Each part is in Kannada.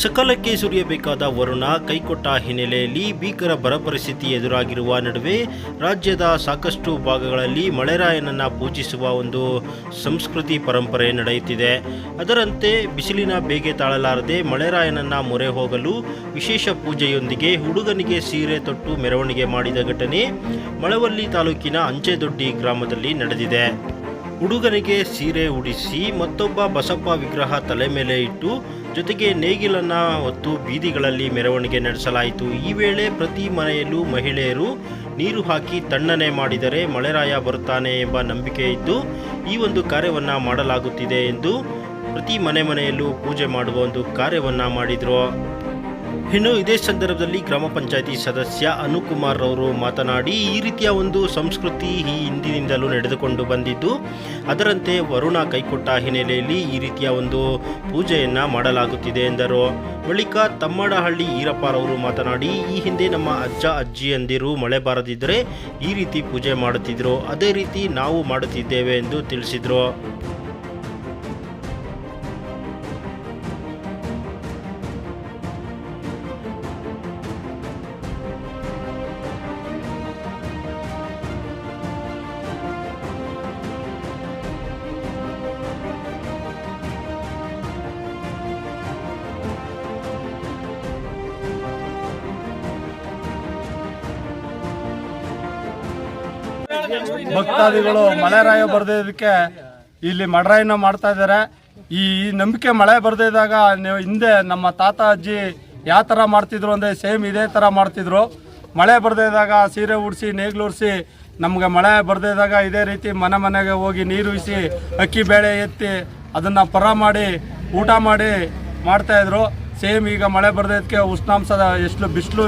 ಸಕಾಲಕ್ಕೆ ಸುರಿಯಬೇಕಾದ ವರುಣ ಕೈಕೊಟ್ಟ ಹಿನ್ನೆಲೆಯಲ್ಲಿ ಭೀಕರ ಬರ ಪರಿಸ್ಥಿತಿ ಎದುರಾಗಿರುವ ನಡುವೆ ರಾಜ್ಯದ ಸಾಕಷ್ಟು ಭಾಗಗಳಲ್ಲಿ ಮಳೆರಾಯನನ್ನು ಪೂಜಿಸುವ ಒಂದು ಸಂಸ್ಕೃತಿ ಪರಂಪರೆ ನಡೆಯುತ್ತಿದೆ. ಅದರಂತೆ ಬಿಸಿಲಿನ ಬೇಗೆ ತಾಳಲಾರದೆ ಮಳೆರಾಯನನ್ನು ಮೊರೆ ಹೋಗಲು ವಿಶೇಷ ಪೂಜೆಯೊಂದಿಗೆ ಹುಡುಗನಿಗೆ ಸೀರೆ ತೊಟ್ಟು ಮೆರವಣಿಗೆ ಮಾಡಿದ ಘಟನೆ ಮಳವಳ್ಳಿ ತಾಲೂಕಿನ ಅಂಚೆದೊಡ್ಡಿ ಗ್ರಾಮದಲ್ಲಿ ನಡೆದಿದೆ. ಹುಡುಗನಿಗೆ ಸೀರೆ ಉಡಿಸಿ ಮತ್ತೊಬ್ಬ ಬಸಪ್ಪ ವಿಗ್ರಹ ತಲೆ ಮೇಲೆ ಇಟ್ಟು ಜೊತೆಗೆ ನೇಗಿಲನ್ನು ಹೊತ್ತು ಬೀದಿಗಳಲ್ಲಿ ಮೆರವಣಿಗೆ ನಡೆಸಲಾಯಿತು. ಈ ವೇಳೆ ಪ್ರತಿ ಮನೆಯಲ್ಲೂ ಮಹಿಳೆಯರು ನೀರು ಹಾಕಿ ತಣ್ಣನೆ ಮಾಡಿದರೆ ಮಳೆರಾಯ ಬರುತ್ತಾನೆ ಎಂಬ ನಂಬಿಕೆ ಇದ್ದು ಈ ಒಂದು ಕಾರ್ಯವನ್ನು ಮಾಡಲಾಗುತ್ತಿದೆ ಎಂದು ಪ್ರತಿ ಮನೆಯಲ್ಲೂ ಪೂಜೆ ಮಾಡುವ ಒಂದು ಕಾರ್ಯವನ್ನು ಮಾಡಿದರು. ಇನ್ನು ಇದೇ ಸಂದರ್ಭದಲ್ಲಿ ಗ್ರಾಮ ಪಂಚಾಯಿತಿ ಸದಸ್ಯ ಅನುಕುಮಾರ್ ಅವರು ಮಾತನಾಡಿ, ಈ ರೀತಿಯ ಒಂದು ಸಂಸ್ಕೃತಿ ಈ ಹಿಂದಿನಿಂದಲೂ ನಡೆದುಕೊಂಡು ಬಂದಿದ್ದು, ಅದರಂತೆ ವರುಣ ಕೈಕೊಟ್ಟ ಹಿನ್ನೆಲೆಯಲ್ಲಿ ಈ ರೀತಿಯ ಒಂದು ಪೂಜೆಯನ್ನು ಮಾಡಲಾಗುತ್ತಿದೆ ಎಂದರು. ಬಳಿಕ ತಮ್ಮಡಹಳ್ಳಿ ಈರಪ್ಪರವರು ಮಾತನಾಡಿ, ಈ ಹಿಂದೆ ನಮ್ಮ ಅಜ್ಜ ಅಜ್ಜಿಯಂದಿರು ಮಳೆ ಬಾರದಿದ್ದರೆ ಈ ರೀತಿ ಪೂಜೆ ಮಾಡುತ್ತಿದ್ದರು, ಅದೇ ರೀತಿ ನಾವು ಮಾಡುತ್ತಿದ್ದೇವೆ ಎಂದು ತಿಳಿಸಿದರು. ಭಕ್ತಾದಿಗಳು ಮಳೆರಾಯ ಬರ್ದಿದ್ದಕ್ಕೆ ಇಲ್ಲಿ ಮಳೆರಾಯನ ಮಾಡ್ತಾ ಇದ್ದಾರೆ. ಈ ನಂಬಿಕೆ ಮಳೆ ಬರ್ದಿದ್ದಾಗ ನೀವು ಹಿಂದೆ ನಮ್ಮ ತಾತ ಅಜ್ಜಿ ಯಾವ ಥರ ಮಾಡ್ತಿದ್ರು ಅಂದರೆ ಸೇಮ್ ಇದೇ ಥರ ಮಾಡ್ತಿದ್ರು. ಮಳೆ ಬರ್ದಿದ್ದಾಗ ಸೀರೆ ಉಡಿಸಿ ನೇಗ್ಲು ಉಡಿಸಿ ನಮಗೆ ಮಳೆ ಬರ್ದಿದ್ದಾಗ ಇದೇ ರೀತಿ ಮನೆಗೆ ಹೋಗಿ ನೀರು ಉಯಿಸಿ ಅಕ್ಕಿ ಬೇಳೆ ಎತ್ತಿ ಅದನ್ನು ಪರ ಮಾಡಿ ಊಟ ಮಾಡಿ ಮಾಡ್ತಾಯಿದ್ರು. ಸೇಮ್ ಈಗ ಮಳೆ ಬರ್ದಿದ್ದಕ್ಕೆ ಉಷ್ಣಾಂಶದ ಎಷ್ಟು ಬಿಸಿಲು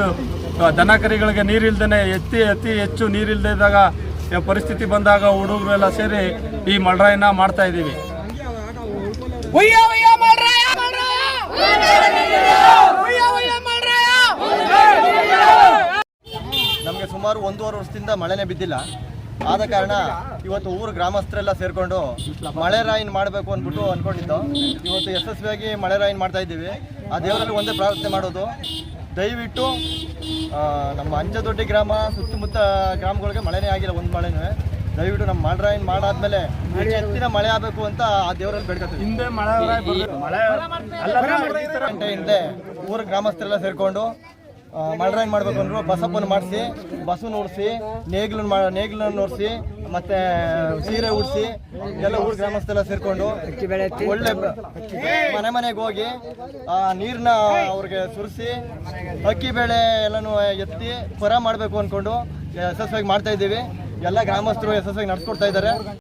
ದನ ಕರಿಗಳಿಗೆ ನೀರಿಲ್ದೇ ಅತಿ ಹೆಚ್ಚು ನೀರಿಲ್ದಿದ್ದಾಗ ಪರಿಸ್ಥಿತಿ ಬಂದಾಗ ಹುಡುಗರೆಲ್ಲ ಸೇರಿ ಈ ಮಳೆರಾಯನ ಮಾಡ್ತಾ ಇದ್ದೀವಿ. ನಮಗೆ ಸುಮಾರು 1.5 ವರ್ಷದಿಂದ ಮಳೆನೇ ಬಿದ್ದಿಲ್ಲ. ಆದ ಕಾರಣ ಇವತ್ತು ಊರು ಗ್ರಾಮಸ್ಥರೆಲ್ಲ ಸೇರಿಕೊಂಡು ಮಳೆರಾಯನ್ ಮಾಡಬೇಕು ಅಂದ್ಬಿಟ್ಟು ಅಂದ್ಕೊಂಡಿದ್ದು. ಇವತ್ತು ಯಶಸ್ವಿಯಾಗಿ ಮಳೆರಾಯನ್ ಮಾಡ್ತಾ ಇದ್ದೀವಿ. ಆ ದೇವರಲ್ಲಿ ಒಂದೇ ಪ್ರಾರ್ಥನೆ ಮಾಡೋದು, ದಯವಿಟ್ಟು ನಮ್ಮ ಅಂಚೆದೊಡ್ಡಿ ಗ್ರಾಮ ಸುತ್ತಮುತ್ತ ಗ್ರಾಮಗಳಿಗೆ ಮಳೆನೇ ಆಗಿಲ್ಲ, ಒಂದು ಮಳೆನೂ. ದಯವಿಟ್ಟು ನಮ್ಮ ಮಳೆರಾಯನ್ ಮಾಡಾದ್ಮೇಲೆ ಹೆಚ್ಚಿನ ಮಳೆ ಆಗಬೇಕು ಅಂತ ಆ ದೇವರಲ್ಲಿ ಬೇಡ್ಕೊತೀವಿ. ಹಿಂದೆ ಗಂಟೆ ಹಿಂದೆ ಊರ ಗ್ರಾಮಸ್ಥರೆಲ್ಲ ಸೇರಿಕೊಂಡು ಮಳೆರಾಯನ್ ಮಾಡಬೇಕು ಅಂದ್ರು ಬಸಪ್ಪನ ಮಾಡಿಸಿ ಬಸವನ್ನ ಉಡಿಸಿ ನೇಗಿಲನ್ನು ಓಡಿಸಿ ಮತ್ತೆ ಸೀರೆ ಉಡಿಸಿ ಎಲ್ಲ ಊರ ಗ್ರಾಮಸ್ಥರೆಲ್ಲ ಸೇರಿಕೊಂಡು ಒಳ್ಳೆ ಮನೆಗೆ ಹೋಗಿ ನೀರನ್ನ ಅವ್ರಿಗೆ ಸುರಿಸಿ ಅಕ್ಕಿ ಬೇಳೆ ಎಲ್ಲನೂ ಎತ್ತಿ ಪರ ಮಾಡಬೇಕು ಅಂದ್ಕೊಂಡು ಯಶಸ್ವಿಯಾಗಿ ಮಾಡ್ತಾ ಇದ್ದೀವಿ. ಎಲ್ಲ ಗ್ರಾಮಸ್ಥರು ಯಶಸ್ವಿಯಾಗಿ ನಡೆಸ್ಕೊಡ್ತಾ ಇದ್ದಾರೆ.